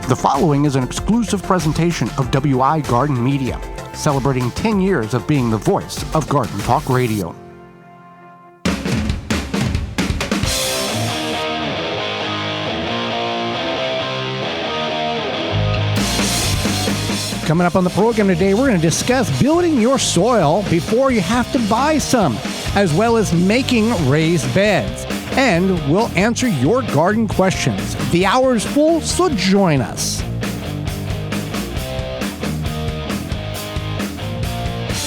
The following is an exclusive presentation of WI Garden Media, celebrating 10 years of being the voice of Garden Talk Radio. Coming up on the program today, we're going to discuss building your soil before you have to buy some, as well as making raised beds. And we'll answer your garden questions. The hour is full, so join us.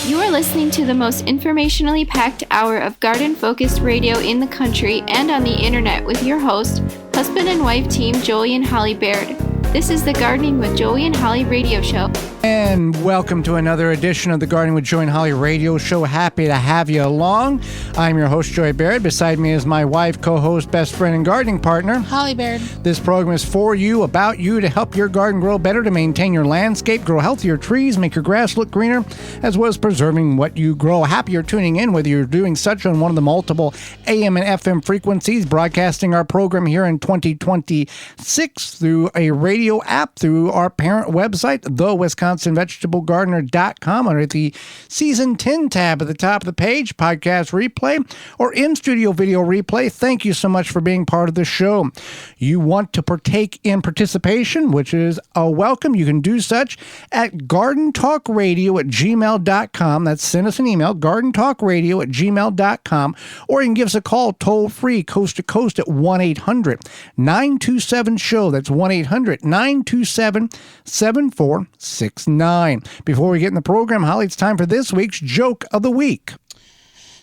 You are listening to the most informationally packed hour of garden-focused radio in the country and on the internet with your host, husband and wife team Joey and Holly Baird. This is the Gardening with Joey and Holly radio show. And welcome to another edition of the Gardening with Joey and Holly radio show. Happy to have you along. I'm your host, Joey Baird. Beside me is my wife, co-host, best friend, and gardening partner, Holly Baird. This program is for you, about you, to help your garden grow better, to maintain your landscape, grow healthier trees, make your grass look greener, as well as preserving what you grow. Happy you're tuning in, whether you're doing such on one of the multiple AM and FM frequencies, broadcasting our program here in 2026 through a radio app, through our parent website, thewisconsinvegetablegardener.com, under the Season 10 tab at the top of the page, podcast replay, or in-studio video replay. Thank you so much for being part of the show. You want to partake in participation, which is a welcome. You can do such at gardentalkradio@gmail.com. That's send us an email, gardentalkradio@gmail.com, or you can give us a call toll-free, coast-to-coast at 1-800-927-SHOW. That's 1-800-927-7469. Before we get in the program, Holly, it's time for this week's Joke of the Week.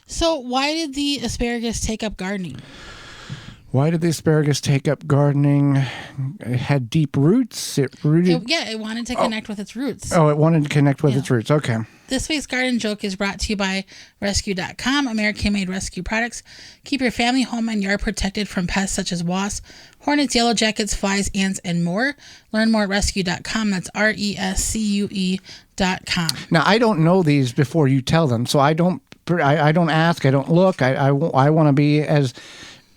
So why did the asparagus take up gardening? Why did the asparagus take up gardening? It had deep roots. It rooted. It wanted to connect with its roots. Oh, it wanted to connect with its roots. Okay. This week's garden joke is brought to you by Rescue.com, American-made rescue products. Keep your family, home, and yard protected from pests such as wasps, hornets, yellow jackets, flies, ants, and more. Learn more at Rescue.com. That's RESCUE.com. Now, I don't know these before you tell them, so I don't ask, I don't look. I want to be as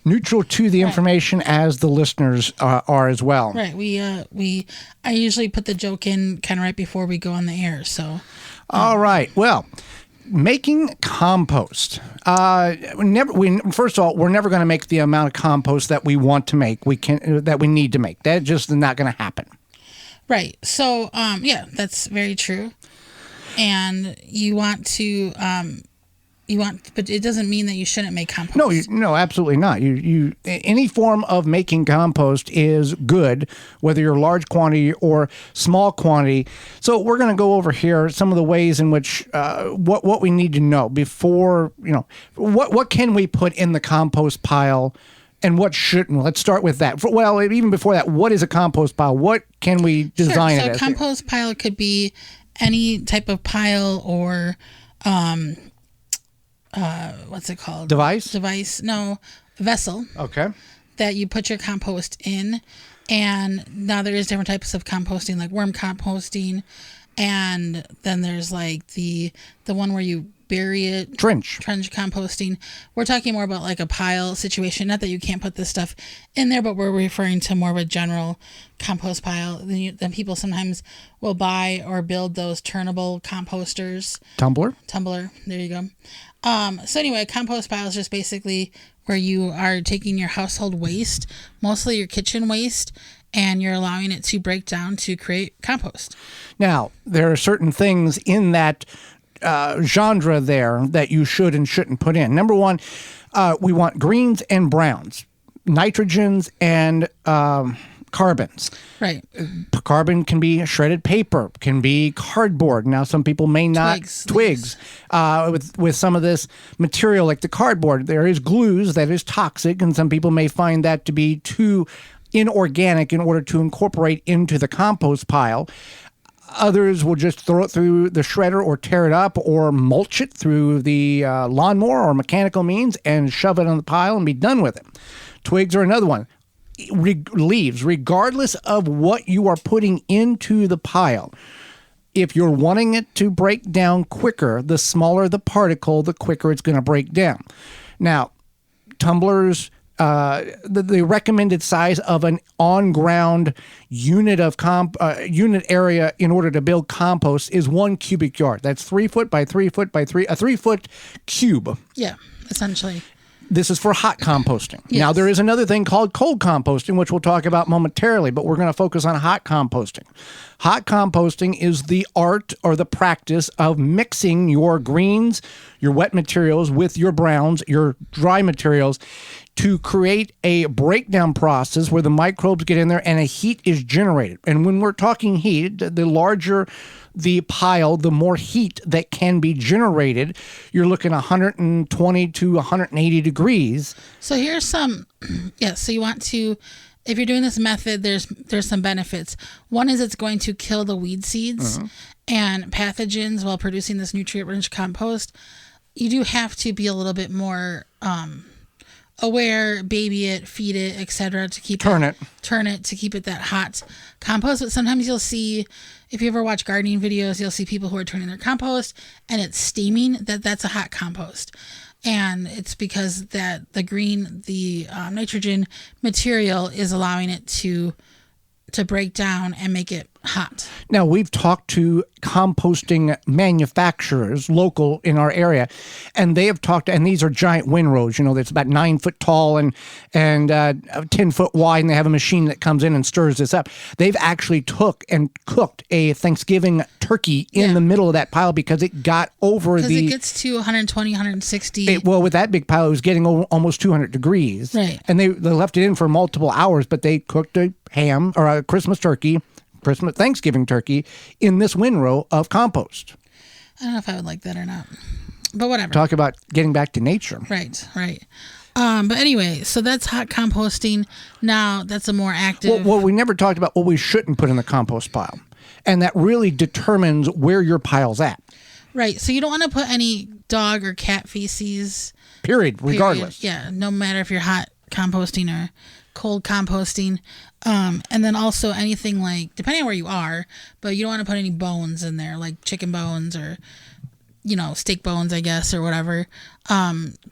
neutral to the information as the listeners are as well. Right. I usually put the joke in kind of right before we go on the air. So. All right. Well, making compost. First of all, we're never going to make the amount of compost that we want to make. That we need to make. That just is not going to happen. Right. So, that's very true. And you want to. But it doesn't mean that you shouldn't make compost. No, absolutely not. You any form of making compost is good, whether you're large quantity or small quantity. So we're going to go over here some of the ways in which what we need to know before, what can we put in the compost pile and what shouldn't. Let's start with that. Well, even before that, what is a compost pile? What can we design it as? So a compost pile could be any type of pile or what's it called? Device? No, vessel. Okay. That you put your compost in. And now there is different types of composting, like worm composting. And then there's like the one where you bury it. Trench composting. We're talking more about like a pile situation. Not that you can't put this stuff in there, but we're referring to more of a general compost pile. Then people sometimes will buy or build those turnable composters. Tumbler. There you go. So anyway, a compost pile is just basically where you are taking your household waste, mostly your kitchen waste, and you're allowing it to break down to create compost. Now, there are certain things in that genre there that you should and shouldn't put in. Number one, we want greens and browns, nitrogens and carbons. Right. Carbon can be shredded paper, can be cardboard. Now, some people may not. Twigs. With some of this material like the cardboard, there is glues that is toxic, and some people may find that to be too inorganic in order to incorporate into the compost pile. Others will just throw it through the shredder or tear it up or mulch it through the lawnmower or mechanical means and shove it on the pile and be done with it. Twigs are another one. Leaves, regardless of what you are putting into the pile, if you're wanting it to break down quicker, the smaller the particle, the quicker it's going to break down. Now, tumblers, the recommended size of an on-ground unit of unit area in order to build compost is 1 cubic yard. That's 3 foot by 3 foot by 3, a 3 foot cube. Yeah, essentially. This is for hot composting. Yes. Now, there is another thing called cold composting, which we'll talk about momentarily, but we're going to focus on hot composting. Hot composting is the art or the practice of mixing your greens, your wet materials with your browns, your dry materials, to create a breakdown process where the microbes get in there and a heat is generated. And when we're talking heat, the larger the pile, the more heat that can be generated. You're looking 120 to 180 degrees. So here's some, so you want to, if you're doing this method, there's some benefits. One is it's going to kill the weed seeds and pathogens while producing this nutrient-rich compost. You do have to be a little bit more aware, baby it, feed it, etc. to keep turn it to keep it that hot compost. But sometimes you'll see, if you ever watch gardening videos, you'll see people who are turning their compost and it's steaming. That's a hot compost, and it's because that the nitrogen material is allowing it to break down and make it hot. Now, we've talked to composting manufacturers local in our area, and they have talked, and these are giant windrows, that's about 9 foot tall and 10 foot wide, and they have a machine that comes in and stirs this up. They've actually took and cooked a Thanksgiving turkey in the middle of that pile because it got over because it gets to 120, 160. With that big pile, it was getting almost 200 degrees. Right. And they left it in for multiple hours, but they cooked a ham or a Thanksgiving turkey in this windrow of compost. I don't know if I would like that or not, but whatever. Talk about getting back to nature. Right. But anyway, so that's hot composting. Now that's a more active. Well, we never talked about what we shouldn't put in the compost pile, and that really determines where your pile's at. Right. So you don't want to put any dog or cat feces. Period. Regardless. Yeah. No matter if you're hot composting or cold composting. And then also anything like, depending on where you are, but you don't want to put any bones in there, like chicken bones or, steak bones, I guess, or whatever,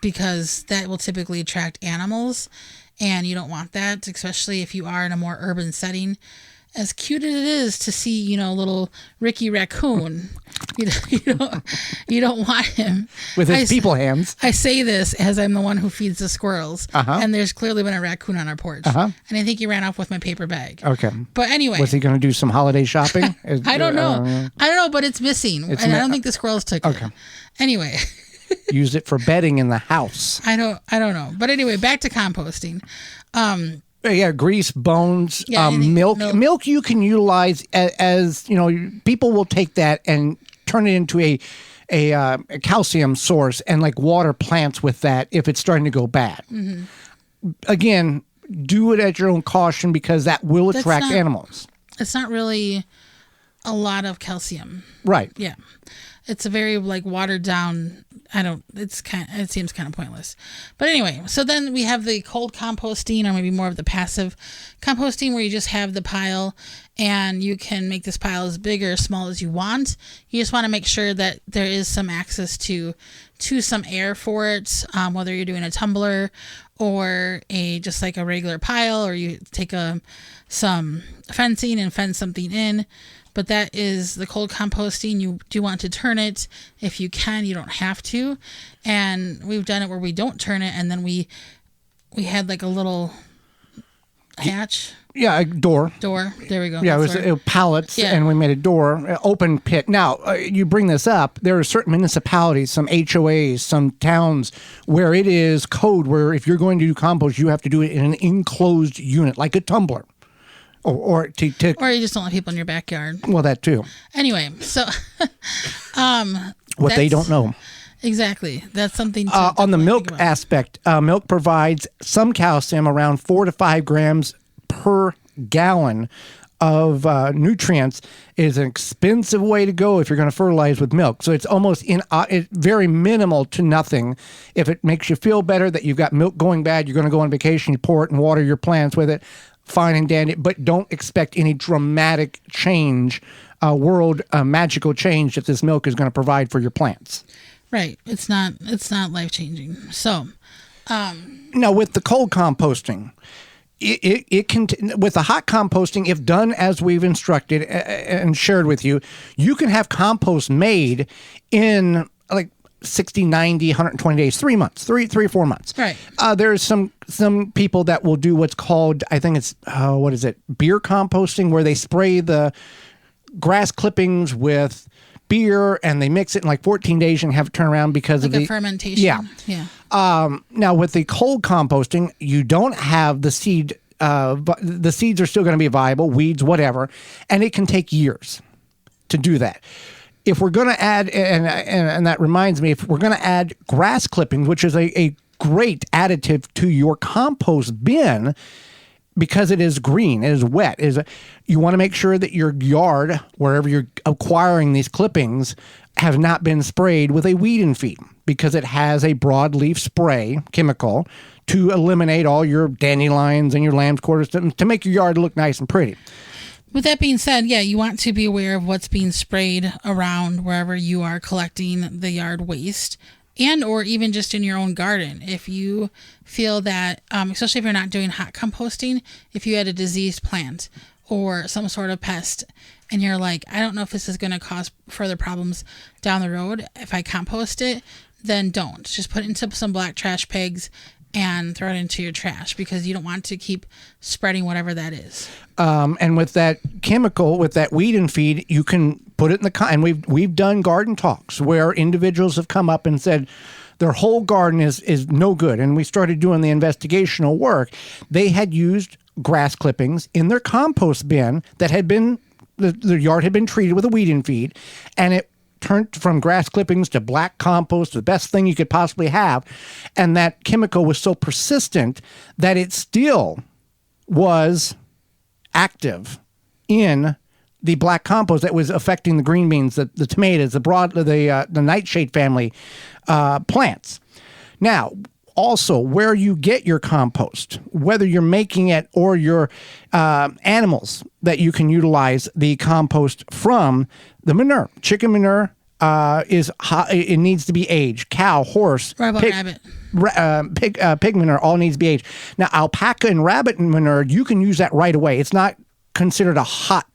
because that will typically attract animals, and you don't want that, especially if you are in a more urban setting. As cute as it is to see, little Ricky Raccoon, you don't want him with his people hands. I say this as I'm the one who feeds the squirrels, and there's clearly been a raccoon on our porch, and I think he ran off with my paper bag. Okay, but anyway, was he going to do some holiday shopping? I don't know, but it's missing, and I don't think the squirrels took it. Anyway. Use it for bedding in the house. I don't know, but anyway, back to composting. Yeah, grease, bones, milk. Milk you can utilize as people will take that and turn it into a calcium source and like water plants with that if it's starting to go bad. Mm-hmm. Again, do it at your own caution because that will attract animals. It's not really a lot of calcium. Right. Yeah. It's a very watered down. It seems kind of pointless. But anyway, so then we have the cold composting, or maybe more of the passive composting, where you just have the pile and you can make this pile as big or as small as you want. You just want to make sure that there is some access to some air for it, whether you're doing a tumbler or just like a regular pile, or you take some fencing and fence something in. But that is the cold composting. You do want to turn it if you can. You don't have to. And we've done it where we don't turn it, and then we had like a little hatch. Yeah, a door. There we go. Yeah, it was pallets, and we made a door, open pit. Now, you bring this up. There are certain municipalities, some HOAs, some towns where it is code where if you're going to do compost, you have to do it in an enclosed unit, like a tumbler. Or you just don't let people in your backyard. Well, that too. Anyway, so what they don't know. Exactly. That's something on the milk aspect. Milk provides some calcium, around 4 to 5 grams per gallon of nutrients. It is an expensive way to go if you're going to fertilize with milk. So it's almost it's very minimal to nothing. If it makes you feel better that you've got milk going bad, you're going to go on vacation, you pour it and water your plants with it. Fine and dandy, but don't expect any dramatic change, magical change that this milk is going to provide for your plants. Right. It's not life changing. So Now, with the cold composting, it can, with the hot composting, if done as we've instructed and shared with you, you can have compost made in like 60, 90, 120 days, 3 months, three or 4 months. Right. There's some people that will do what's called, I think it's, beer composting, where they spray the grass clippings with beer and they mix it in like 14 days and have it turn around because like of the fermentation. Yeah. Now with the cold composting, you don't have the seed. The seeds are still going to be viable, weeds, whatever, and it can take years to do that. If we're going to add, and that reminds me, if we're going to add grass clippings, which is a great additive to your compost bin, because it is green, it is wet, you want to make sure that your yard, wherever you're acquiring these clippings, have not been sprayed with a weed and feed, because it has a broadleaf spray chemical to eliminate all your dandelions and your lamb's quarters to make your yard look nice and pretty. With that being said, yeah, you want to be aware of what's being sprayed around wherever you are collecting the yard waste, and or even just in your own garden. If you feel that, especially if you're not doing hot composting, if you had a diseased plant or some sort of pest and you're like, I don't know if this is going to cause further problems down the road if I compost it, then don't. Just put it into some black trash bags and throw it into your trash, because you don't want to keep spreading whatever that is. And with that chemical, with that weed and feed, you can put it in and we've done garden talks where individuals have come up and said their whole garden is no good. And we started doing the investigational work. They had used grass clippings in their compost bin that had been, the yard had been treated with a weed and feed, and it turned from grass clippings to black compost, the best thing you could possibly have. And that chemical was so persistent that it still was active in the black compost that was affecting the green beans, the tomatoes, the nightshade family plants. Now, also, where you get your compost, whether you're making it or your animals that you can utilize the compost from, the manure, chicken manure is hot, it needs to be aged. Cow, horse, rabbit. Pig manure all needs to be aged. Now, alpaca and rabbit manure, you can use that right away. It's not considered a hot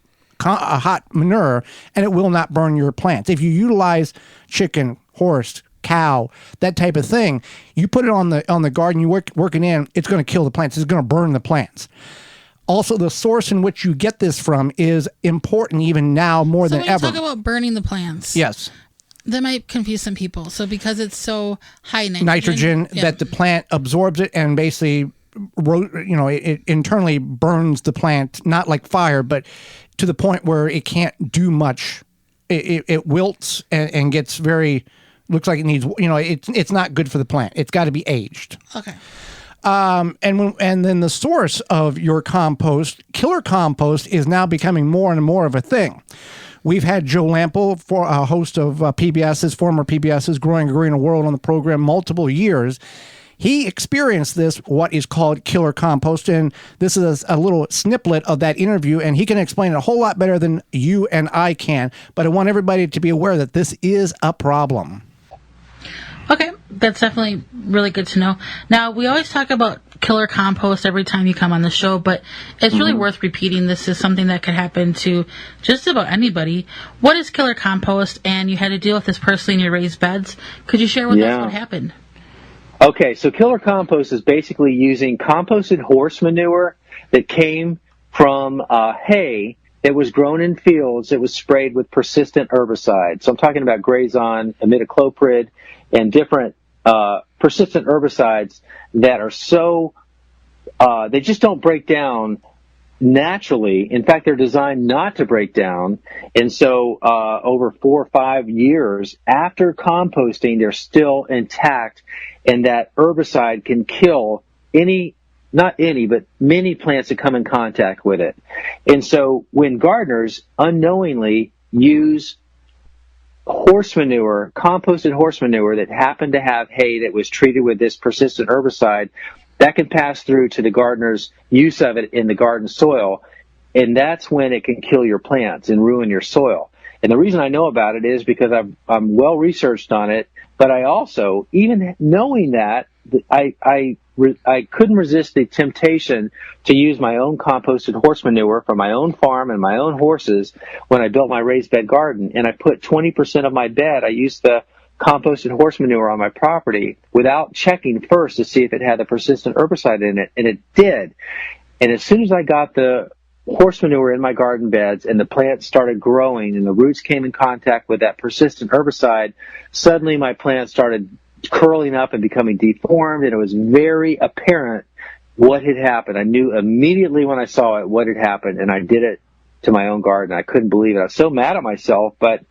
manure, and it will not burn your plants. If you utilize chicken, horse, cow, that type of thing, you put it on the garden, you work it in, it's going to kill the plants. It's going to burn the plants. Also, the source in which you get this from is important even now more than ever. So when you talk about burning the plants, yes, that might confuse some people. So because it's so high nitrogen that the plant absorbs it and basically, it internally burns the plant, not like fire, but to the point where it can't do much. It wilts and gets looks like it needs, it's not good for the plant. It's got to be aged. Okay. And then the source of your compost, killer compost, is now becoming more and more of a thing. We've had Joe Lample, a host of former PBS's Growing a Greener World on the program, multiple years. He experienced this, what is called killer compost, and this is a little snippet of that interview, and he can explain it a whole lot better than you and I can. But I want everybody to be aware that this is a problem. Okay, that's definitely really good to know. Now, we always talk about killer compost every time you come on the show, but it's really worth repeating. This is something that could happen to just about anybody. What is killer compost? And you had to deal with this personally in your raised beds. Could you share with us what happened? Okay, so killer compost is basically using composted horse manure that came from hay that was grown in fields that was sprayed with persistent herbicides. So I'm talking about Grazon, imidacloprid, and different persistent herbicides that are so, they just don't break down naturally. In fact, they're designed not to break down. And so over 4 or 5 years after composting, they're still intact, and that herbicide can kill many plants that come in contact with it. And so when gardeners unknowingly use horse manure, composted horse manure that happened to have hay that was treated with this persistent herbicide, that can pass through to the gardener's use of it in the garden soil, and that's when it can kill your plants and ruin your soil. And the reason I know about it is because I'm well researched on it, but I also, even knowing that, I couldn't resist the temptation to use my own composted horse manure from my own farm and my own horses when I built my raised bed garden. And I put 20% of my bed, I used the composted horse manure on my property without checking first to see if it had the persistent herbicide in it, and it did. And as soon as I got the horse manure in my garden beds and the plants started growing and the roots came in contact with that persistent herbicide, suddenly my plants started curling up and becoming deformed, and it was very apparent what had happened. I knew immediately when I saw it what had happened, and I did it to my own garden. I couldn't believe it. I was so mad at myself, but,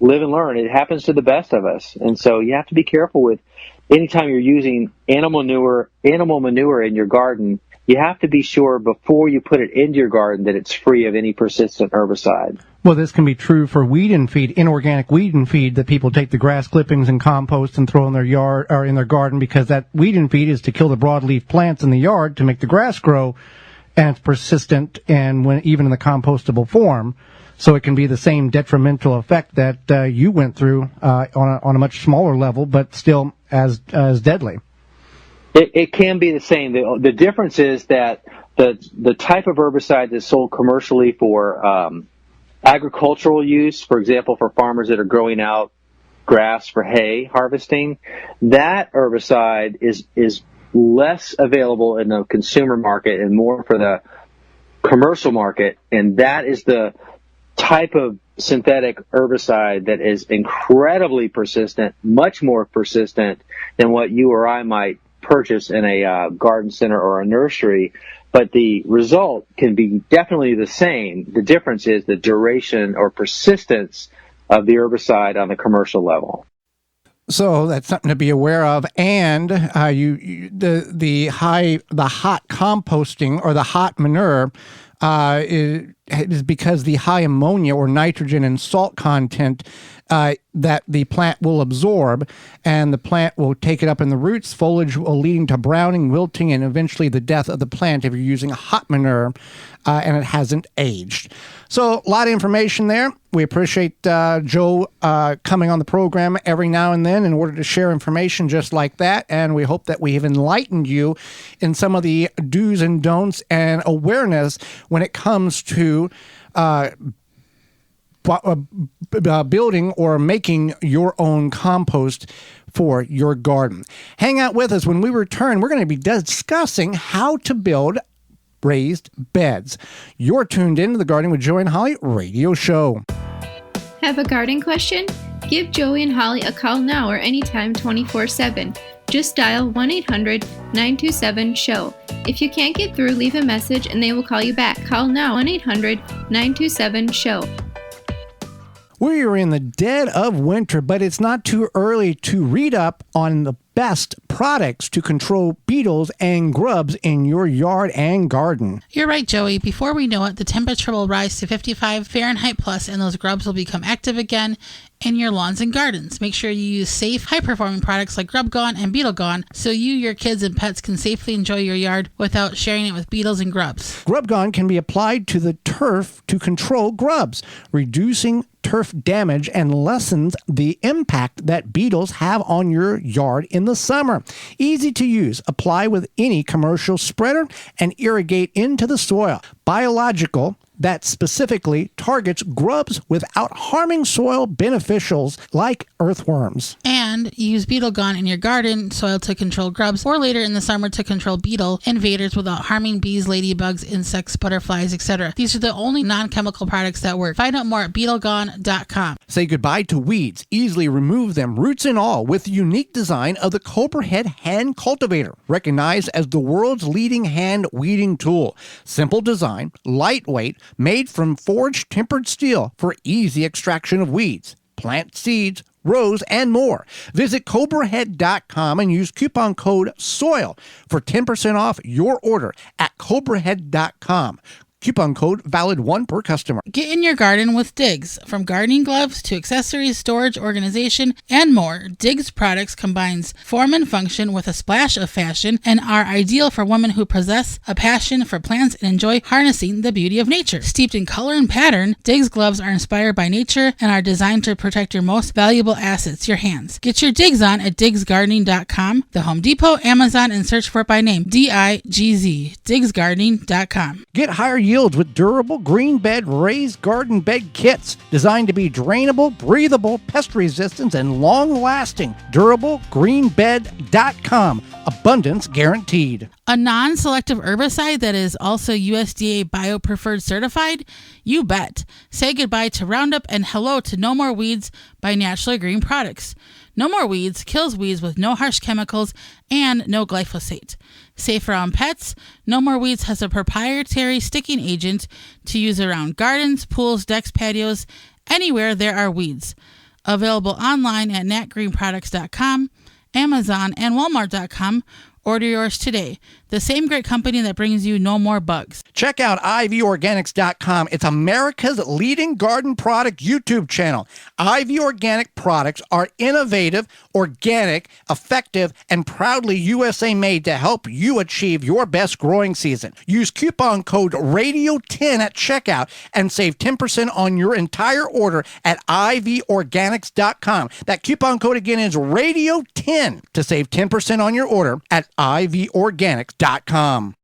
live and learn. It happens to the best of us. And so you have to be careful with anytime you're using animal manure in your garden. You have to be sure before you put it into your garden that it's free of any persistent herbicide. Well, this can be true for weed and feed, inorganic weed and feed that people take the grass clippings and compost and throw in their yard or in their garden, because that weed and feed is to kill the broadleaf plants in the yard to make the grass grow, and it's persistent and even in the compostable form. So it can be the same detrimental effect that you went through on a much smaller level, but still as deadly. It can be the same. The difference is that the type of herbicide that's sold commercially for agricultural use, for example, for farmers that are growing out grass for hay harvesting, that herbicide is less available in the consumer market and more for the commercial market, and that is the type of synthetic herbicide that is incredibly persistent, much more persistent than what you or I might purchase in a garden center or a nursery, but the result can be definitely the same. The difference is the duration or persistence of the herbicide on the commercial level. So that's something to be aware of. And the hot composting or the hot manure is because the high ammonia or nitrogen and salt content that the plant will absorb, and the plant will take it up in the roots. Foliage will leading to browning, wilting, and eventually the death of the plant if you're using a hot manure and it hasn't aged. So a lot of information there. We appreciate Joe coming on the program every now and then in order to share information just like that, and we hope that we have enlightened you in some of the do's and don'ts and awareness when it comes to building or making your own compost for your garden. Hang out with us. When we return, we're going to be discussing how to build raised beds. You're tuned into the Gardening with Joey and Holly radio show. Have a garden question? Give Joey and Holly a call now or anytime 24/7. Just dial 1-800-927-SHOW. If you can't get through, leave a message and they will call you back. Call now, 1-800-927-SHOW. We are in the dead of winter, but it's not too early to read up on the best products to control beetles and grubs in your yard and garden. You're right, Joey. Before we know it, the temperature will rise to 55 Fahrenheit plus, and those grubs will become active again in your lawns and gardens. Make sure you use safe, high-performing products like Grub Gone and Beetle Gone so you, your kids, and pets can safely enjoy your yard without sharing it with beetles and grubs. Grub Gone can be applied to the turf to control grubs, reducing turf damage and lessens the impact that beetles have on your yard in the summer. Easy to use. Apply with any commercial spreader and irrigate into the soil. Biological that specifically targets grubs without harming soil beneficials like earthworms. And use Beetle Gone in your garden soil to control grubs, or later in the summer to control beetle invaders without harming bees, ladybugs, insects, butterflies, etc. These are the only non-chemical products that work. Find out more at BeetleGone.com. Say goodbye to weeds. Easily remove them, roots and all, with the unique design of the Cobra-Head Hand Cultivator, recognized as the world's leading hand weeding tool. Simple design, lightweight, made from forged tempered steel for easy extraction of weeds, plant seeds, rows, and more. Visit CobraHead.com and use coupon code SOIL for 10% off your order at CobraHead.com. Coupon code valid 1 per customer. Get in your garden with Diggs. From gardening gloves to accessories, storage, organization, and more, Diggs products combines form and function with a splash of fashion and are ideal for women who possess a passion for plants and enjoy harnessing the beauty of nature. Steeped in color and pattern, Diggs gloves are inspired by nature and are designed to protect your most valuable assets, your hands. Get your Diggs on at diggsgardening.com, the Home Depot, Amazon, and search for it by name, DIGZ, diggsgardening.com. Get higher yields with durable green bed raised garden bed kits designed to be drainable, breathable, pest resistant, and long-lasting. DurableGreenBed.com. Abundance guaranteed. A non-selective herbicide that is also USDA BioPreferred certified? You bet. Say goodbye to Roundup and hello to No More Weeds by Naturally Green Products. No More Weeds kills weeds with no harsh chemicals and no glyphosate. Safe around pets, No More Weeds has a proprietary sticking agent to use around gardens, pools, decks, patios, anywhere there are weeds. Available online at natgreenproducts.com, Amazon, and Walmart.com. Order yours today. The same great company that brings you no more bugs. Check out ivorganics.com. It's America's leading garden product YouTube channel. IV Organic products are innovative, organic, effective, and proudly USA made to help you achieve your best growing season. Use coupon code RADIO10 at checkout and save 10% on your entire order at ivorganics.com. That coupon code again is RADIO10 to save 10% on your order at ivorganics.com.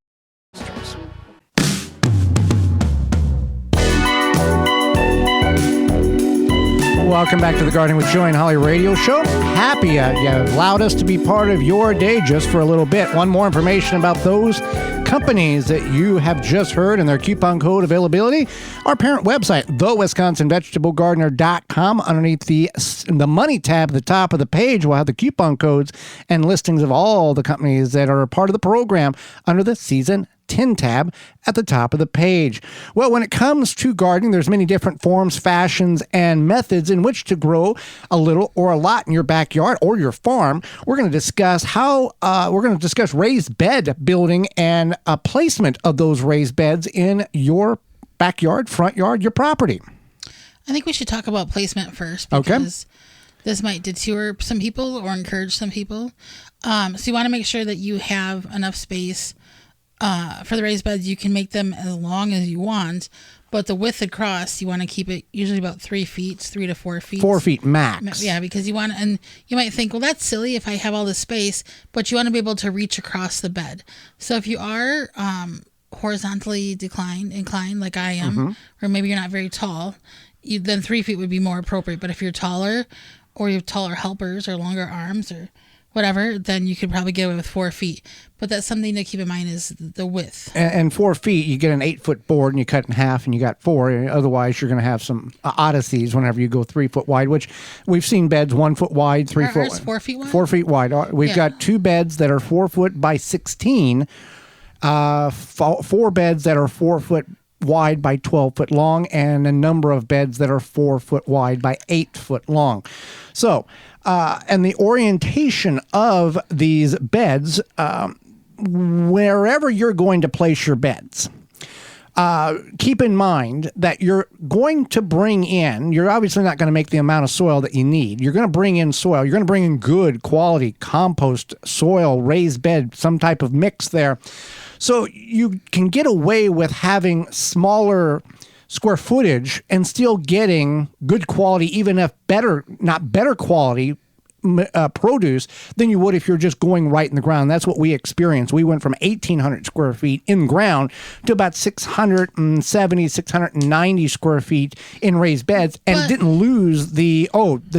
Welcome back to the Gardening with Joy and Holly radio show. Happy you allowed us to be part of your day just for a little bit. One more information about those companies that you have just heard and their coupon code availability. Our parent website, thewisconsinvegetablegardener.com. Underneath the money tab at the top of the page, we'll have the coupon codes and listings of all the companies that are part of the program under the season 10 tab at the top of the page. Well, when it comes to gardening, there's many different forms, fashions, and methods in which to grow a little or a lot in your backyard or your farm. We're going to discuss raised bed building and placement of those raised beds in your backyard, front yard, your property. I think we should talk about placement first because this might deter some people or encourage some people. So you want to make sure that you have enough space for the raised beds. You can make them as long as you want, but the width across, you want to keep it usually about 3 feet, 3 to 4 feet. 4 feet max. Yeah, because you want, and you might think, well, that's silly if I have all this space, but you want to be able to reach across the bed. So if you are horizontally inclined like I am, or maybe you're not very tall, then 3 feet would be more appropriate. But if you're taller, or you have taller helpers or longer arms or whatever, then you could probably get away with 4 feet. But that's something to keep in mind is the width. And 4 feet, you get an 8-foot board and you cut in half and you got 4. Otherwise, you're going to have some odysseys whenever you go 3 foot wide, which we've seen beds 1 foot wide, 3 foot wide. 4 feet wide? 4 feet wide. We've got 2 beds that are 4 foot by 16, 4 beds that are 4 foot wide by 12 foot long, and a number of beds that are 4 foot wide by 8 foot long. So, and the orientation of these beds, wherever you're going to place your beds, keep in mind that you're going to bring in, you're obviously not going to make the amount of soil that you need. You're going to bring in soil. You're going to bring in good quality compost, soil, raised bed, some type of mix there. So you can get away with having smaller square footage and still getting good quality, even if not better quality produce than you would if you're just going right in the ground. That's what we experienced. We went from 1,800 square feet in ground to about 670, 690 square feet in raised beds, and didn't lose the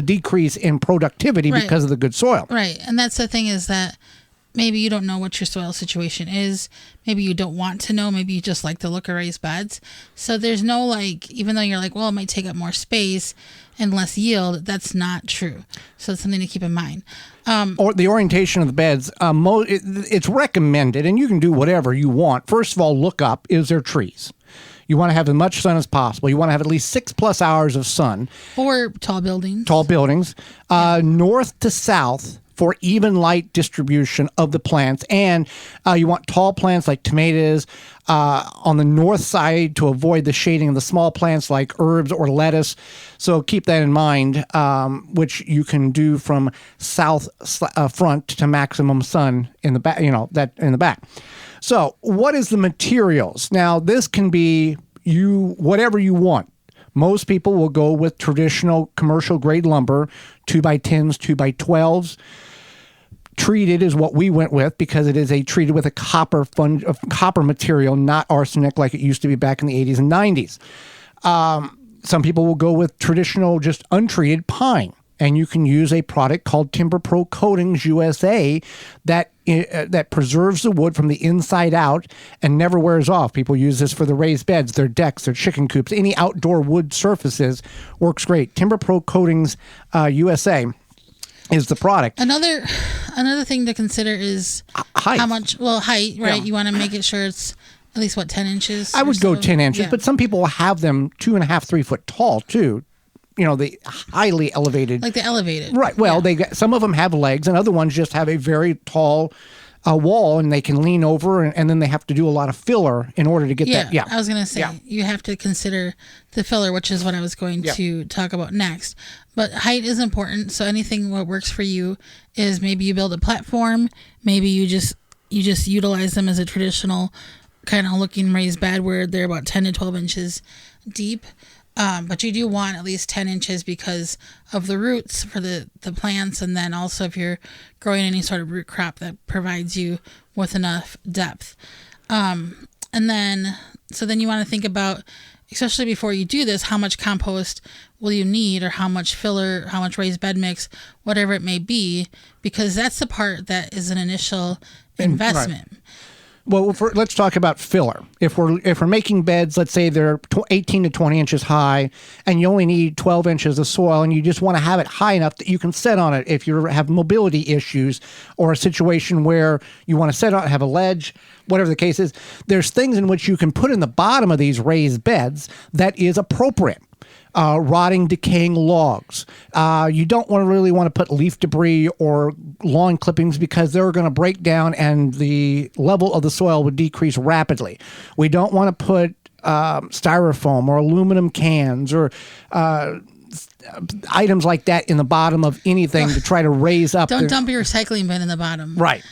decrease in productivity because of the good soil. Right. And that's the thing is that maybe you don't know what your soil situation is. Maybe you don't want to know. Maybe you just like the look of raised beds. So there's no even though you're like, well, it might take up more space and less yield, that's not true. So it's something to keep in mind. Or the orientation of the beds, it's recommended, and you can do whatever you want. First of all, look up, is there trees? You want to have as much sun as possible. You want to have at least 6+ hours of sun. Or tall buildings. Tall buildings. North to south, for even light distribution of the plants. And you want tall plants like tomatoes on the north side to avoid the shading of the small plants like herbs or lettuce. So keep that in mind, which you can do from south front to maximum sun in the back, that in the back. So what is the materials? Now, this can be whatever you want. Most people will go with traditional commercial grade lumber, 2x10s, 2x12s. Treated is what we went with because it is treated with a copper material, not arsenic like it used to be back in the 80s and 90s. Some people will go with traditional, just untreated pine. And you can use a product called Timber Pro Coatings USA that preserves the wood from the inside out and never wears off. People use this for the raised beds, their decks, their chicken coops, any outdoor wood surfaces. Works great. Timber Pro Coatings USA is the product. Another thing to consider is height. How much? Well, height, right? Yeah. You want to make it sure it's at least 10 inches. I would go 10 inches, but some people will have them 2.5, 3 foot tall too. The highly elevated. Like the elevated. Right. Well, some of them have legs and other ones just have a very tall wall and they can lean over and then they have to do a lot of filler in order to get that. Yeah. I was going to say, you have to consider the filler, which is what I was going to talk about next. But height is important. So anything what works for you is maybe you build a platform. Maybe you just utilize them as a traditional kind of looking raised bed where they're about 10 to 12 inches deep. But you do want at least 10 inches because of the roots for the plants. And then also if you're growing any sort of root crop that provides you with enough depth. And then you want to think about, especially before you do this, how much compost will you need or how much filler, how much raised bed mix, whatever it may be, because that's the part that is an initial investment. Right. Well, let's talk about filler. If we're making beds, let's say they're 18 to 20 inches high, and you only need 12 inches of soil, and you just want to have it high enough that you can sit on it. If you have mobility issues or a situation where you want to sit on it, have a ledge, whatever the case is, there's things in which you can put in the bottom of these raised beds that is appropriate. Rotting, decaying logs. You don't really want to put leaf debris or lawn clippings because they're going to break down and the level of the soil would decrease rapidly. We don't want to put styrofoam or aluminum cans or items like that in the bottom of anything to try to raise up. Don't dump your recycling bin in the bottom. Right.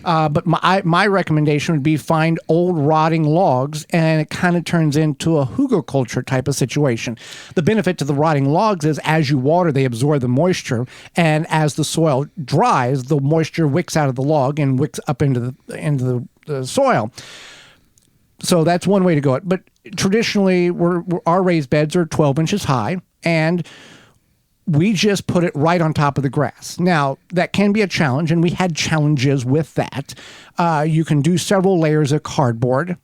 But my recommendation would be find old rotting logs, and it kind of turns into a hugelkultur type of situation. The benefit to the rotting logs is as you water, they absorb the moisture, and as the soil dries, the moisture wicks out of the log and wicks up into the soil. So that's one way to go. But traditionally, our raised beds are 12 inches high, and we just put it right on top of the grass. Now, that can be a challenge, and we had challenges with that. You can do several layers of cardboard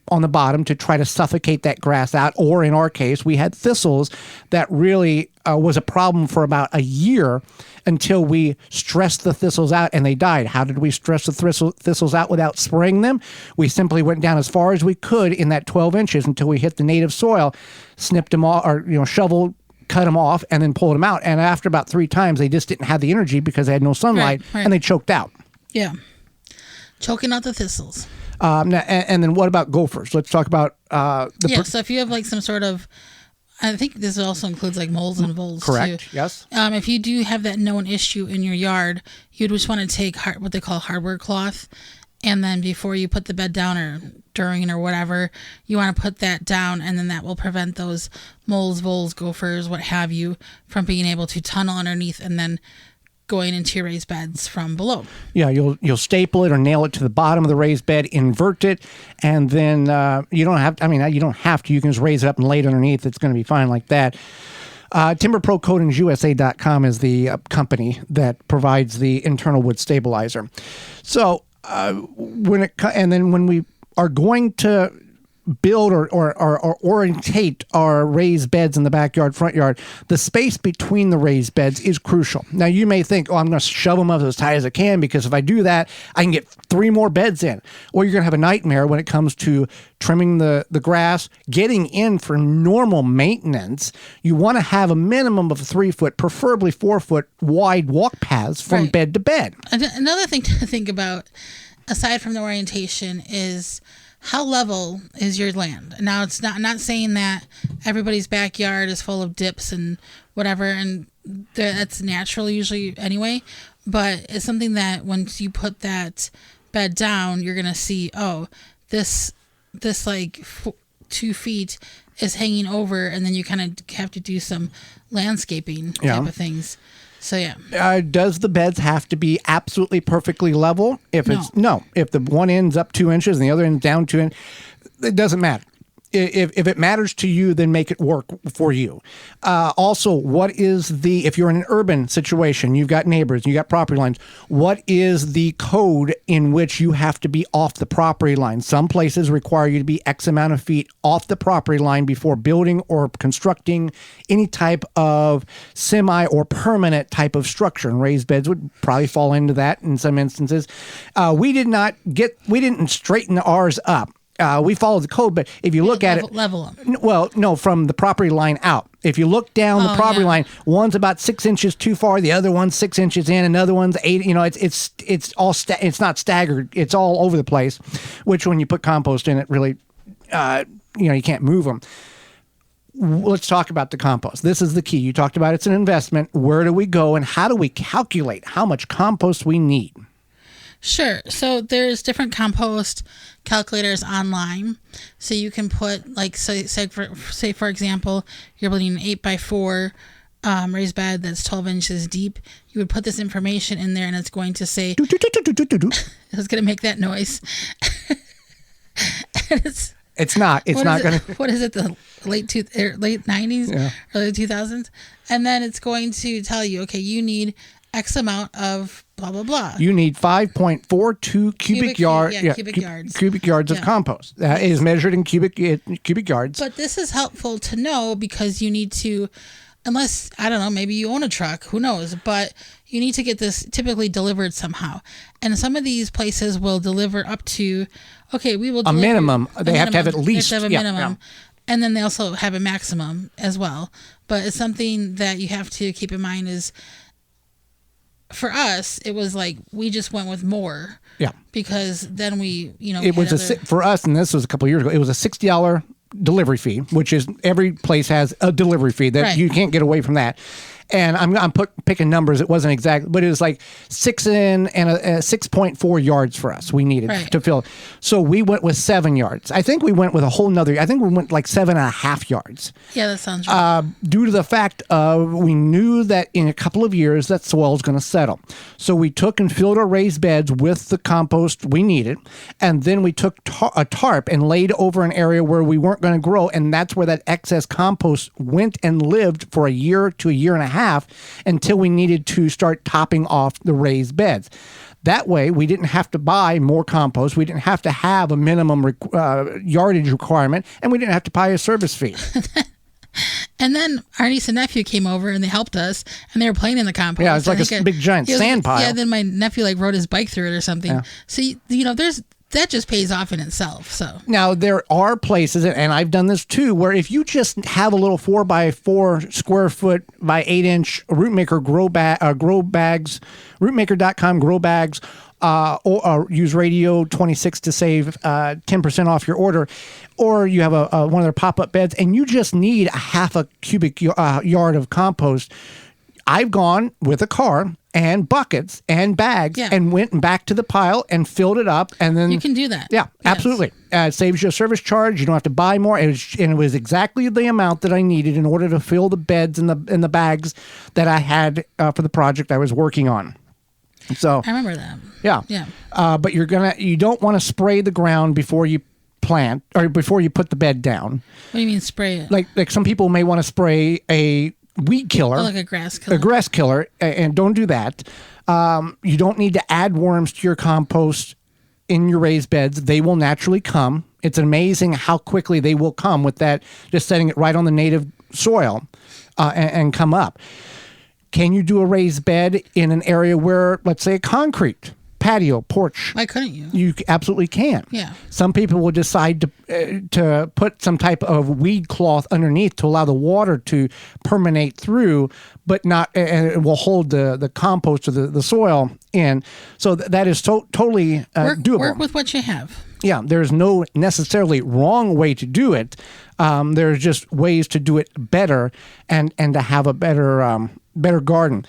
on the bottom to try to suffocate that grass out, or in our case, we had thistles that really was a problem for about a year until we stressed the thistles out and they died. How did we stress the thistles out without spraying them? We simply went down as far as we could in that 12 inches until we hit the native soil, snipped them off, or shoveled, cut them off, and then pulled them out. And after about 3 times, they just didn't have the energy because they had no sunlight, and they choked out. Yeah. Choking out the thistles. And then what about gophers? Let's talk about so if you have like some sort of, I think this also includes like moles and voles. Correct. Too. Yes. If you do have that known issue in your yard, you'd just want to take what they call hardware cloth, and then before you put the bed down or during or whatever, you want to put that down, and then that will prevent those moles, voles, gophers, what have you, from being able to tunnel underneath and then going into your raised beds from below. Yeah, you'll staple it or nail it to the bottom of the raised bed, invert it, and then you don't have to. You can just raise it up and lay it underneath. It's going to be fine like that. TimberProCoatingsUSA.com is the company that provides the internal wood stabilizer. So when we are going to build or orientate our raised beds in the backyard, front yard, the space between the raised beds is crucial. Now, you may think, oh, I'm going to shove them up as tight as I can because if I do that, I can get 3 more beds in. Well, you're going to have a nightmare when it comes to trimming the grass, getting in for normal maintenance. You want to have a minimum of 3 foot, preferably 4 foot wide walk paths from bed to bed. Another thing to think about, aside from the orientation, is how level is your land? Now, I'm not saying that everybody's backyard is full of dips and whatever, and that's natural usually anyway, but it's something that once you put that bed down, you're going to see, oh, this like 2 feet is hanging over, and then you kind of have to do some landscaping type of things. So yeah. Does the beds have to be absolutely perfectly level? If the one end's up 2 inches and the other end's down 2 inches, it doesn't matter. If it matters to you, then make it work for you. Also, if you're in an urban situation, you've got neighbors, you got property lines, what is the code in which you have to be off the property line? Some places require you to be X amount of feet off the property line before building or constructing any type of semi or permanent type of structure, and raised beds would probably fall into that in some instances. We didn't straighten ours up. We followed the code, but if you look at it, level them. Well, no, from the property line out. If you look down the property line, one's about 6 inches too far, the other one's 6 inches in, another one's 8. It's all it's not staggered. It's all over the place. Which when you put compost in, it really, you can't move them. Let's talk about the compost. This is the key. You talked about it's an investment. Where do we go, and how do we calculate how much compost we need? Sure. So there's different compost calculators online. So you can put, like, say for example, you're building an 8x4 raised bed that's 12 inches deep. You would put this information in there, and it's going to say, it's going to make that noise. It's not going to. What is it? The late 90s, early 2000s, and then it's going to tell you, okay, you need X amount of blah, blah, blah. You need 5.42 cubic yards. Cubic yards of compost. That is measured in cubic yards. But this is helpful to know because you need to, unless, I don't know, maybe you own a truck, who knows, but you need to get this typically delivered somehow. And some of these places will deliver up to, okay, we will deliver a minimum. They have to have at least. They have to have a minimum. And then they also have a maximum as well. But it's something that you have to keep in mind is, for us, it was like we just went with more. Yeah. Because then it was for us, and this was a couple of years ago. It was a $60 delivery fee, which is every place has a delivery fee that you can't get away from that. And I'm picking numbers. It wasn't exact, but it was like 6 and 6.4 yards for us. We needed to fill. So we went with 7 yards. I think we went with a whole nother. I think we went like 7.5 yards. Yeah, that sounds right. Due to the fact of we knew that in a couple of years that soil is going to settle. So we took and filled our raised beds with the compost we needed, and then we took a tarp and laid over an area where we weren't going to grow, and that's where that excess compost went and lived for a year to a year and a half until we needed to start topping off the raised beds. That way, we didn't have to buy more compost. We didn't have to have a minimum yardage requirement, and we didn't have to pay a service fee. And then our niece and nephew came over and they helped us, and they were playing in the compost. Yeah, it's like a big giant sand pile. Yeah, then my nephew rode his bike through it or something. Yeah. So that just pays off in itself. So now there are places, and I've done this too, where if you just have a little 4x4 square foot by 8 inch Rootmaker grow bags, rootmaker.com grow bags, or use Radio 26 to save 10% off your order, or you have one of their pop-up beds, and you just need a half a cubic yard of compost. I've gone with a car and buckets and bags and went back to the pile and filled it up, and then you can do that. Yeah, absolutely. It saves you a service charge. You don't have to buy more. It was exactly the amount that I needed in order to fill the beds and the bags that I had for the project I was working on. So I remember that. Yeah. But you don't want to spray the ground before you plant or before you put the bed down. What do you mean spray it? Like some people may want to spray a weed killer. Like a grass killer. A grass killer, and don't do that. You don't need to add worms to your compost in your raised beds, they will naturally come. It's amazing how quickly they will come with that, just setting it right on the native soil and come up. Can you do a raised bed in an area where, let's say, a concrete patio, porch? Why couldn't you? You absolutely can. Yeah. Some people will decide to put some type of weed cloth underneath to allow the water to permeate through, but not, and it will hold the compost or the soil in. So that is totally doable. Work with what you have. Yeah, there's no necessarily wrong way to do it. There's just ways to do it better and to have a better garden.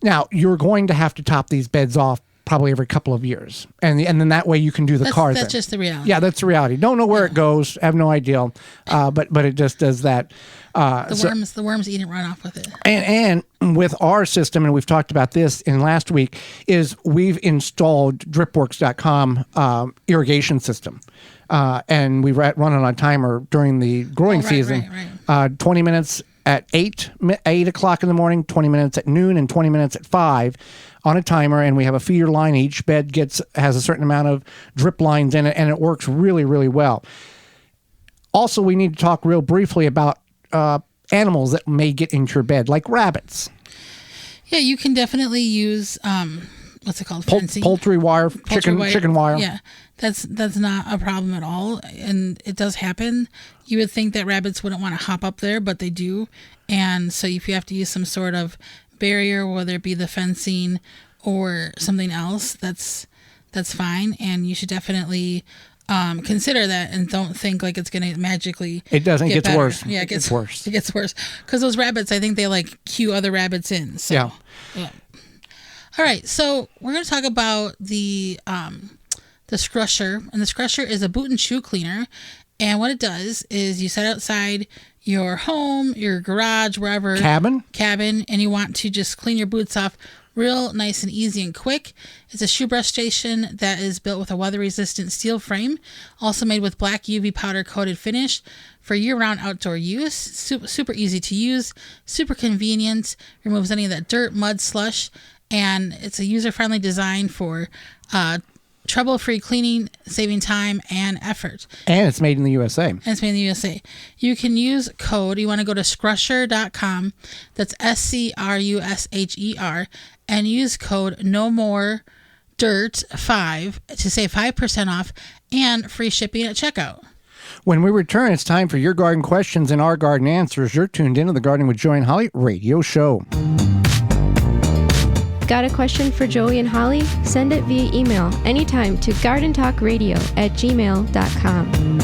Now, you're going to have to top these beds off probably every couple of years. And then that way you can do the cards. That's just the reality. Yeah, that's the reality. Don't know where it goes. Have no idea. But it just does that. The worms eat and run off with it. And with our system, and we've talked about this in last week, is we've installed dripworks.com irrigation system. And we run on a timer during the growing season. Right. 20 minutes at 8 o'clock in the morning, 20 minutes at noon, and 20 minutes at 5 on a timer. And we have a feeder line. Each bed has a certain amount of drip lines in it, and it works really, really well. Also, we need to talk real briefly about animals that may get into your bed, like rabbits. Yeah, you can definitely use what's it called? Fencing. Poultry wire, chicken wire. Yeah, that's not a problem at all, and it does happen. You would think that rabbits wouldn't want to hop up there, but they do. And so if you have to use some sort of barrier, whether it be the fencing or something else, that's fine. And you should definitely consider that, and don't think like it's going to magically. It doesn't. Get gets worse. Yeah, it gets worse. It gets worse because those rabbits, I think they like cue other rabbits in. So, yeah. All right, so we're going to talk about the Scrusher, and the Scrusher is a boot and shoe cleaner. And what it does is you set outside your home, your garage, wherever. Cabin, and you want to just clean your boots off real nice and easy and quick. It's a shoe brush station that is built with a weather-resistant steel frame, also made with black UV powder-coated finish for year-round outdoor use. Super easy to use, super convenient, removes any of that dirt, mud, slush, and it's a user-friendly design for trouble-free cleaning, saving time and effort. And it's made in the USA. You can use code. You want to go to scrusher.com. That's SCRUSHER, and use code NOMOREDIRT5 to save 5% off and free shipping at checkout. When we return, it's time for your garden questions and our garden answers. You're tuned into the Gardening with Joey and Holly radio show. Got a question for Joey and Holly? Send it via email anytime to gardentalkradio@gmail.com.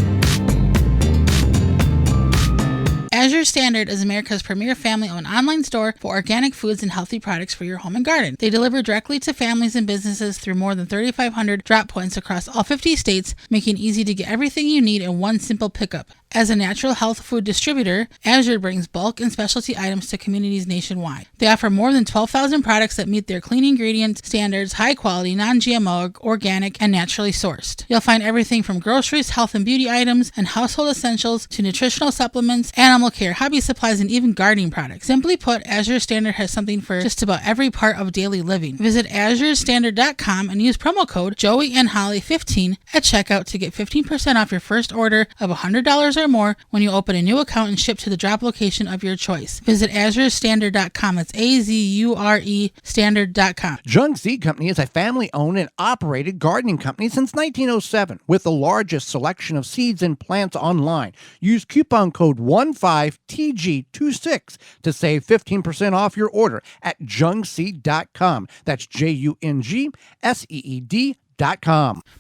Azure Standard is America's premier family-owned online store for organic foods and healthy products for your home and garden. They deliver directly to families and businesses through more than 3,500 drop points across all 50 states, making it easy to get everything you need in one simple pickup. As a natural health food distributor, Azure brings bulk and specialty items to communities nationwide. They offer more than 12,000 products that meet their clean ingredient standards, high quality, non-GMO, organic, and naturally sourced. You'll find everything from groceries, health and beauty items, and household essentials to nutritional supplements, animal care, hobby supplies, and even gardening products. Simply put, Azure Standard has something for just about every part of daily living. Visit azurestandard.com and use promo code JoeyandHolly15 at checkout to get 15% off your first order of $100 or more when you open a new account and ship to the drop location of your choice. Visit azurestandard.com. That's AZURE standard.com. Jung Seed Company is a family-owned and operated gardening company since 1907 with the largest selection of seeds and plants online. Use coupon code 15TG26 to save 15% off your order at jungseed.com. That's JUNGSEED.com.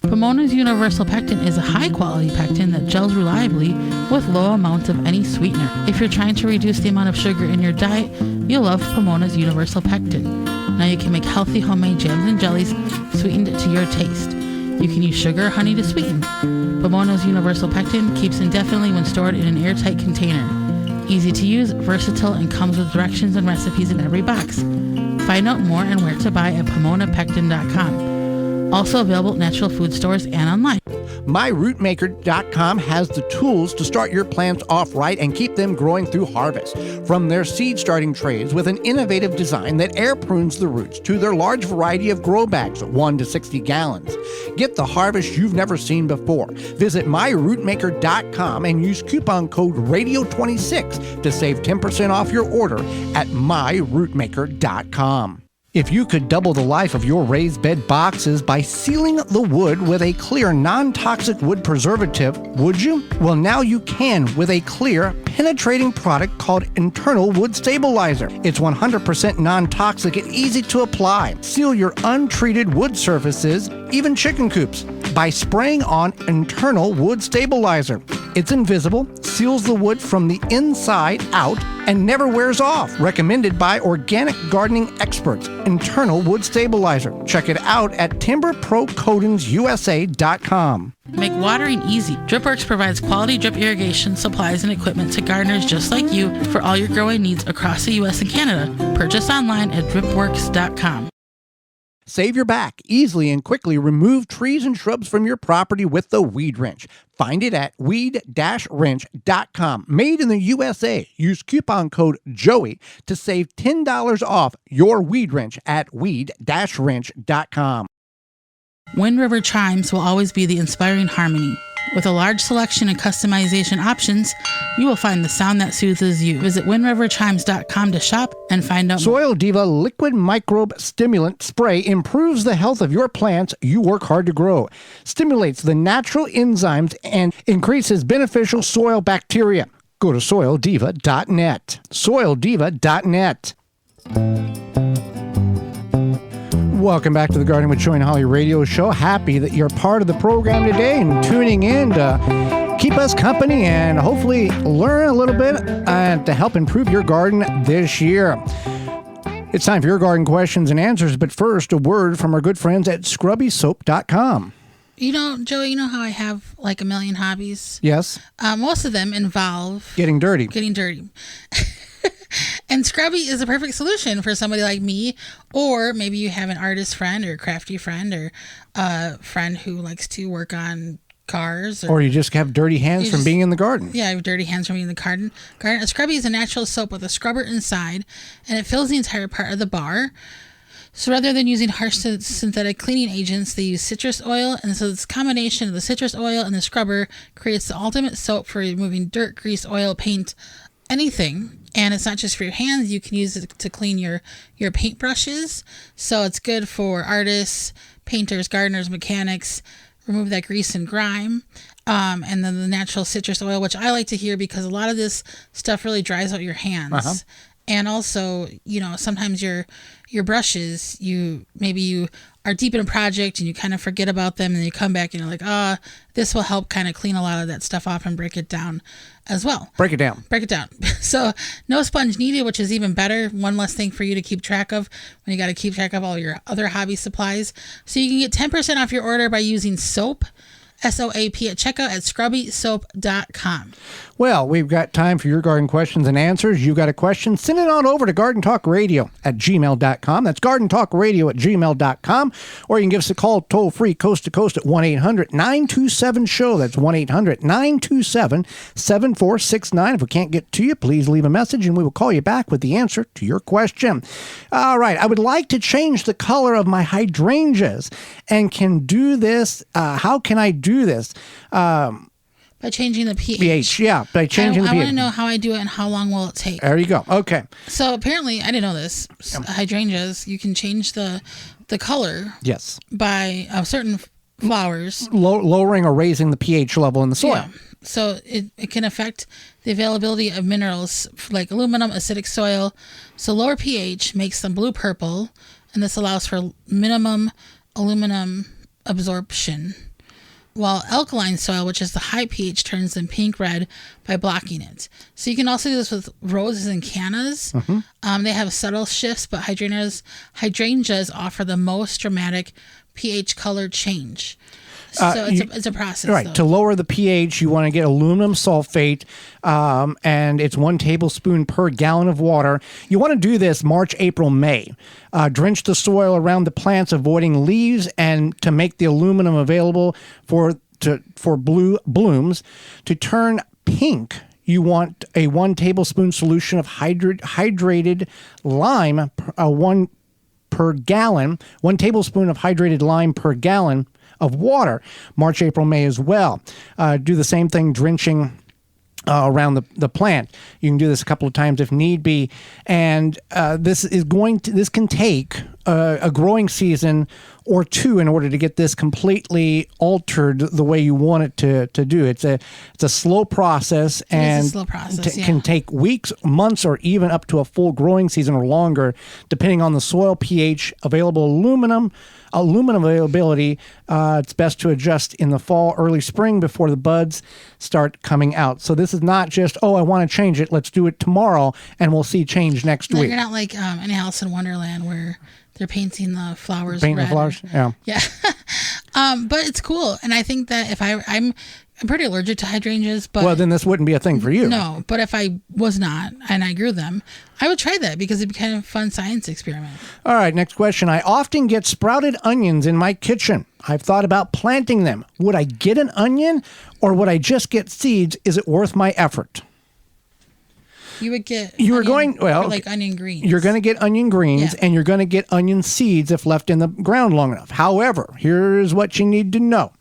Pomona's Universal Pectin is a high-quality pectin that gels reliably with low amounts of any sweetener. If you're trying to reduce the amount of sugar in your diet, you'll love Pomona's Universal Pectin. Now you can make healthy homemade jams and jellies sweetened to your taste. You can use sugar or honey to sweeten. Pomona's Universal Pectin keeps indefinitely when stored in an airtight container. Easy to use, versatile, and comes with directions and recipes in every box. Find out more and where to buy at PomonaPectin.com. Also available at natural food stores and online. MyRootmaker.com has the tools to start your plants off right and keep them growing through harvest. From their seed starting trays with an innovative design that air prunes the roots to their large variety of grow bags, 1 to 60 gallons. Get the harvest you've never seen before. Visit MyRootmaker.com and use coupon code RADIO26 to save 10% off your order at MyRootmaker.com. If you could double the life of your raised bed boxes by sealing the wood with a clear, non-toxic wood preservative, would you? Well, now you can with a clear, penetrating product called Internal Wood Stabilizer. It's 100% non-toxic and easy to apply. Seal your untreated wood surfaces, even chicken coops, by spraying on Internal Wood Stabilizer. It's invisible, seals the wood from the inside out, and never wears off. Recommended by organic gardening experts. Internal Wood Stabilizer. Check it out at timberprocoatingsusa.com. Make watering easy. DripWorks provides quality drip irrigation supplies and equipment to gardeners just like you for all your growing needs across the U.S. and Canada. Purchase online at dripworks.com. Save your back. Easily and quickly remove trees and shrubs from your property with the Weed Wrench. Find it at weed-wrench.com. Made in the USA. Use coupon code JOEY to save $10 off your Weed Wrench at weed-wrench.com. Wind River chimes will always be the inspiring harmony. With a large selection and customization options, you will find the sound that soothes you. Visit windriverchimes.com to shop and find out more. Soil Diva Liquid Microbe Stimulant Spray improves the health of your plants you work hard to grow, stimulates the natural enzymes, and increases beneficial soil bacteria. Go to soildiva.net. Soildiva.net. Welcome back to the Gardening with Joy and Holly radio show. Happy that you're part of the program today and tuning in to keep us company and hopefully learn a little bit to help improve your garden this year. It's time for your garden questions and answers, but first, a word from our good friends at scrubbysoap.com. You know, Joey, you know how I have like a million hobbies? Yes. Most of them involve Getting dirty. And Scrubby is a perfect solution for somebody like me, or maybe you have an artist friend or a crafty friend or a friend who likes to work on cars. Or you just have dirty hands from being in the garden. Yeah, I have dirty hands from being in the garden. A Scrubby is a natural soap with a scrubber inside, and it fills the entire part of the bar. So rather than using harsh synthetic cleaning agents, they use citrus oil, and so this combination of the citrus oil and the scrubber creates the ultimate soap for removing dirt, grease, oil, paint, anything. And it's not just for your hands. You can use it to clean your paintbrushes. So it's good for artists, painters, gardeners, mechanics. Remove that grease and grime. And then the natural citrus oil, which I like to hear because a lot of this stuff really dries out your hands. Uh-huh. And also, you know, sometimes your brushes, you are deep in a project and you kind of forget about them, and you come back and you're like, this will help kind of clean a lot of that stuff off and break it down as well. Break it down. So no sponge needed, which is even better. One less thing for you to keep track of when you got to keep track of all your other hobby supplies. So you can get 10% off your order by using SOAP, SOAP, at checkout at scrubbysoap.com. Well, we've got time for your garden questions and answers. You've got a question, send it on over to gardentalkradio@gmail.com. That's gardentalkradio@gmail.com. Or you can give us a call toll-free, coast to coast at 1-800-927-SHOW. That's 1-800-927-7469. If we can't get to you, please leave a message and we will call you back with the answer to your question. All right, I would like to change the color of my hydrangeas and can do this. How can I do this? By changing the pH. Yeah, by changing the pH. I want to know how I do it and how long will it take. There you go. Okay. So apparently, I didn't know this. Hydrangeas, you can change the color. Yes. By certain flowers. Lowering or raising the pH level in the soil. Yeah. So it can affect the availability of minerals like aluminum, acidic soil. So lower pH makes them blue-purple, and this allows for minimum aluminum absorption. While alkaline soil, which is the high pH, turns them pink-red by blocking it. So you can also do this with roses and cannas. Mm-hmm. They have subtle shifts, but hydrangeas offer the most dramatic pH color change. So it's a process. Right. Though. To lower the pH, you want to get aluminum sulfate, and it's 1 tablespoon per gallon of water. You want to do this March, April, May. Drench the soil around the plants, avoiding leaves, and to make the aluminum available for for blue blooms. To turn pink, you want a 1 tablespoon solution of hydrated lime, 1 per gallon, 1 tablespoon of hydrated lime per gallon of water. March, April, May as well. Do the same thing, drenching around the plant. You can do this a couple of times if need be, and this can take a growing season or two in order to get this completely altered the way you want it to do. It's a slow process, and can take weeks, months, or even up to a full growing season or longer, depending on the soil pH, available aluminum availability. It's best to adjust in the fall, early spring, before the buds start coming out. So this is not just, I want to change it, let's do it tomorrow, and we'll see change next week. You're not like in Alice in Wonderland where they're painting the flowers red. The flowers, yeah. But it's cool, and I think that if I'm pretty allergic to hydrangeas, but well, then this wouldn't be a thing for you. No, but if I was not and I grew them, I would try that because it'd be kind of a fun science experiment. All right, next question. I often get sprouted onions in my kitchen. I've thought about planting them. Would I get an onion, or would I just get seeds? Is it worth my effort? You would get onion greens. You're going to get onion greens, and you're going to get onion seeds if left in the ground long enough. However, here's what you need to know.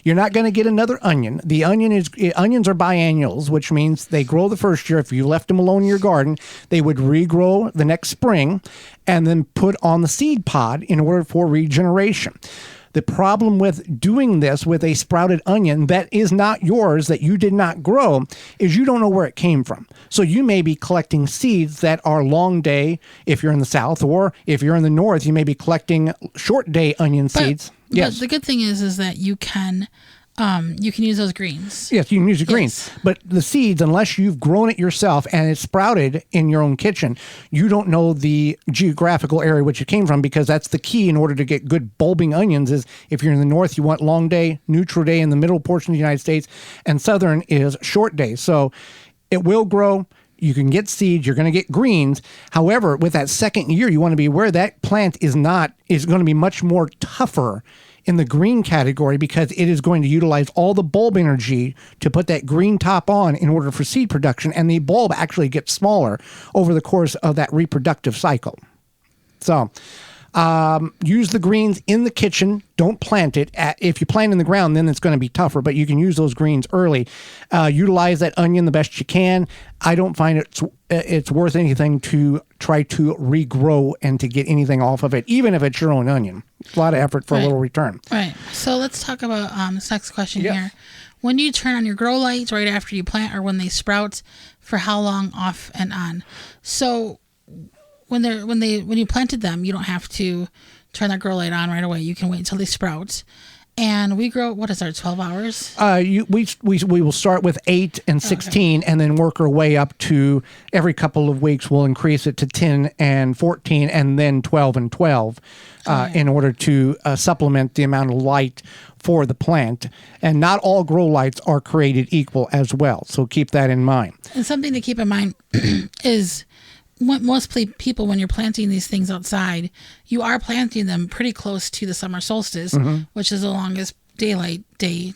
You're not going to get another onion. Onions are biennials, which means they grow the first year. If you left them alone in your garden, they would regrow the next spring and then put on the seed pod in order for regeneration. The problem with doing this with a sprouted onion that is not yours, that you did not grow, is you don't know where it came from. So you may be collecting seeds that are long day if you're in the south, or if you're in the north, you may be collecting short day onion seeds. Yes. But the good thing is that you can use those greens. Yes, you can use the greens. But the seeds, unless you've grown it yourself and it's sprouted in your own kitchen, you don't know the geographical area which it came from, because that's the key in order to get good bulbing onions. Is if you're in the north, you want long day, neutral day in the middle portion of the United States, and southern is short day. So it will grow. You can get seeds. You're going to get greens. However, with that second year, you want to be aware that plant is going to be much more tougher in the green category, because it is going to utilize all the bulb energy to put that green top on in order for seed production, and the bulb actually gets smaller over the course of that reproductive cycle. So use the greens in the kitchen. Don't plant it. If you plant in the ground, then it's going to be tougher, but you can use those greens early. Utilize that onion the best you can. I don't find it's worth anything to try to regrow and to get anything off of it, even if it's your own onion. It's a lot of effort for a little return. Right. So let's talk about this next question here. When do you turn on your grow lights? Right after you plant, or when they sprout? For how long, off and on? So when you planted them, you don't have to turn that grow light on right away. You can wait until they sprout. And we grow, what is our 12 hours? We will start with 8 and 16, and then work our way up to every couple of weeks. We'll increase it to 10 and 14, and then 12 and 12 in order to supplement the amount of light for the plant. And not all grow lights are created equal as well. So keep that in mind. And something to keep in mind is most people, when you're planting these things outside, you are planting them pretty close to the summer solstice, which is the longest daylight day.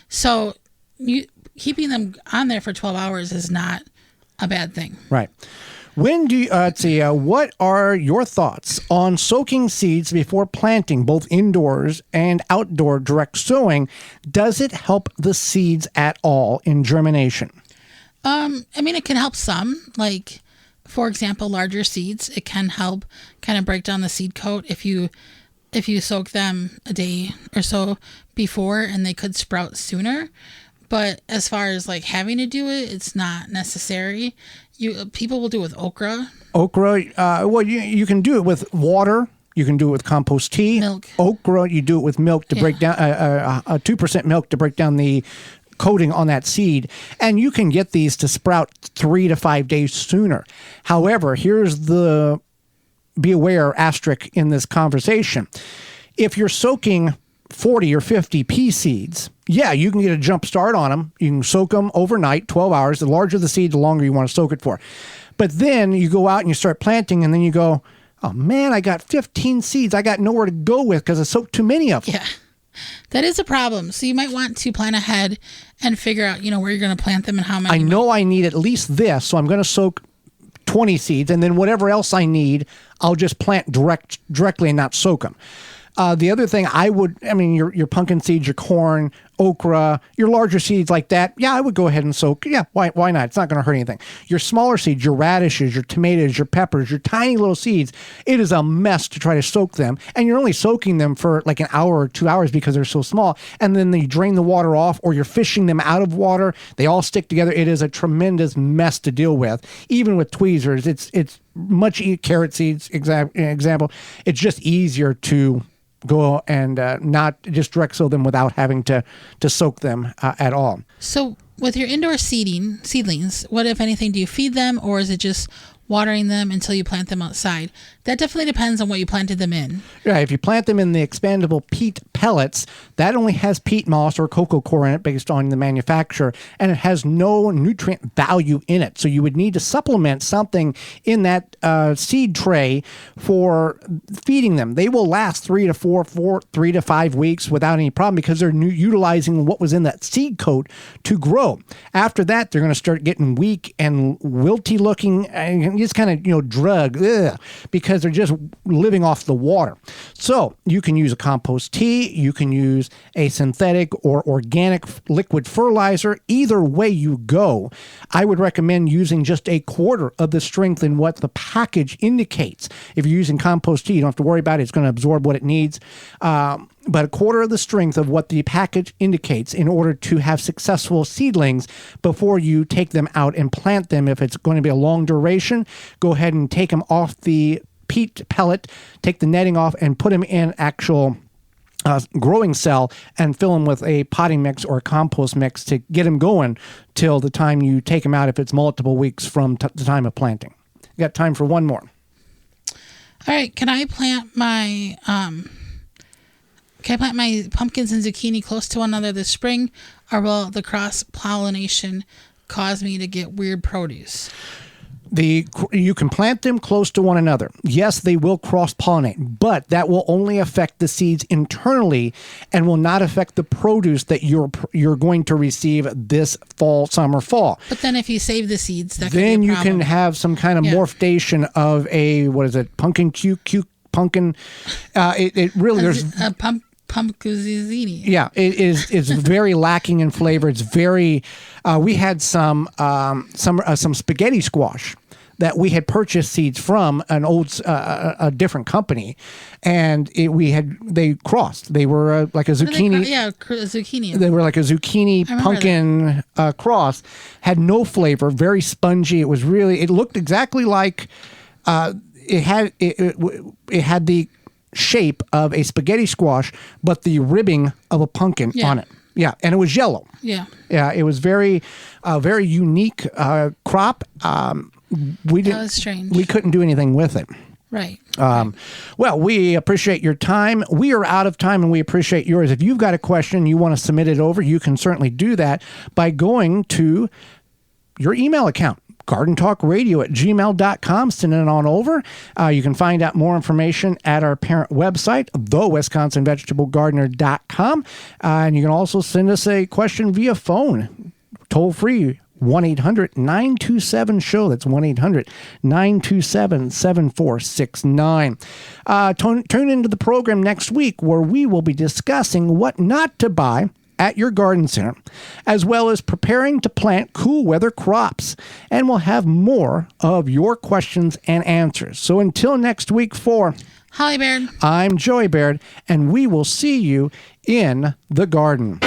So keeping them on there for 12 hours is not a bad thing. Right. When do you, let's see, what are your thoughts on soaking seeds before planting, both indoors and outdoor direct sowing? Does it help the seeds at all in germination? I mean, it can help some. Like, for example, larger seeds, it can help kind of break down the seed coat if you soak them a day or so before, and they could sprout sooner. But as far as like having to do it, it's not necessary. People will do it with okra. Well, you can do it with water. You can do it with compost tea. Milk. Okra, you do it with milk to break down, 2% milk to break down the coating on that seed, and you can get these to sprout 3 to 5 days sooner. However, here's the be aware asterisk in this conversation. If you're soaking 40 or 50 pea seeds, you can get a jump start on them. You can soak them overnight, 12 hours. The larger the seed, the longer you want to soak it for. But then you go out and you start planting, and then you go, oh man, I got 15 seeds. I got nowhere to go with because I soaked too many of them. Yeah. That is a problem. So you might want to plan ahead and figure out, where you're going to plant them and how many. I know I need at least this, so I'm going to soak 20 seeds, and then whatever else I need, I'll just plant directly and not soak them. The other thing your pumpkin seeds, your corn, okra, your larger seeds like that, I would go ahead and soak. Yeah, why not? It's not going to hurt anything. Your smaller seeds, your radishes, your tomatoes, your peppers, your tiny little seeds, it is a mess to try to soak them. And you're only soaking them for like an hour or 2 hours because they're so small. And then you drain the water off, or you're fishing them out of water. They all stick together. It is a tremendous mess to deal with. Even with tweezers, it's much carrot seeds, example. It's just easier to go and not just direct sow them without having to soak them at all. So with your indoor seedlings, what, if anything, do you feed them, or is it just watering them until you plant them outside? That definitely depends on what you planted them in. Yeah, if you plant them in the expandable peat pellets, that only has peat moss or cocoa coir in it based on the manufacturer, and it has no nutrient value in it. So you would need to supplement something in that seed tray for feeding them. They will last 3 to 5 weeks without any problem because they're utilizing what was in that seed coat to grow. After that, they're going to start getting weak and wilty looking and just kind of, drug, because they're just living off the water. So you can use a compost tea, you can use a synthetic or organic liquid fertilizer. Either way you go, I would recommend using just a quarter of the strength in what the package indicates. If you're using compost tea, you don't have to worry about it. It's going to absorb what it needs. But a quarter of the strength of what the package indicates in order to have successful seedlings before you take them out and plant them. If it's going to be a long duration, go ahead and take them off the peat pellet, take the netting off, and put them in actual growing cell and fill them with a potting mix or a compost mix to get them going till the time you take them out, if it's multiple weeks from the time of planting. You got time for one more. All right. Can I plant my pumpkins and zucchini close to one another this spring, or will the cross-pollination cause me to get weird produce? You can plant them close to one another. Yes, they will cross-pollinate, but that will only affect the seeds internally and will not affect the produce that you're going to receive this fall. But then if you save the seeds, that then could be a you problem. can have some kind of morphation of a, pumpkin pumpkin. It really, there's a pumpkin. Yeah, it's very lacking in flavor. It's very. We had some spaghetti squash that we had purchased seeds from an old a different company, and they crossed. They were like a zucchini. Zucchini. They were like a zucchini pumpkin cross. Had no flavor. Very spongy. It was really. It looked exactly like. It had the shape of a spaghetti squash, but the ribbing of a pumpkin on it. Yeah, and it was yellow. Yeah, it was very unique crop. That was strange. We couldn't do anything with it. Right. Well, we appreciate your time. We are out of time, and we appreciate yours. If you've got a question, you want to submit it over, you can certainly do that by going to your email account. gardentalkradio@gmail.com. Send it on over. You can find out more information at our parent website, thewisconsinvegetablegardener.com. And you can also send us a question via phone, toll free, 1-800-927-SHOW. That's 1-800-927-7469. Tune into the program next week where we will be discussing what not to buy at your garden center, as well as preparing to plant cool weather crops. And we'll have more of your questions and answers. So until next week, for Holly Baird, I'm Joey Baird, and we will see you in the garden.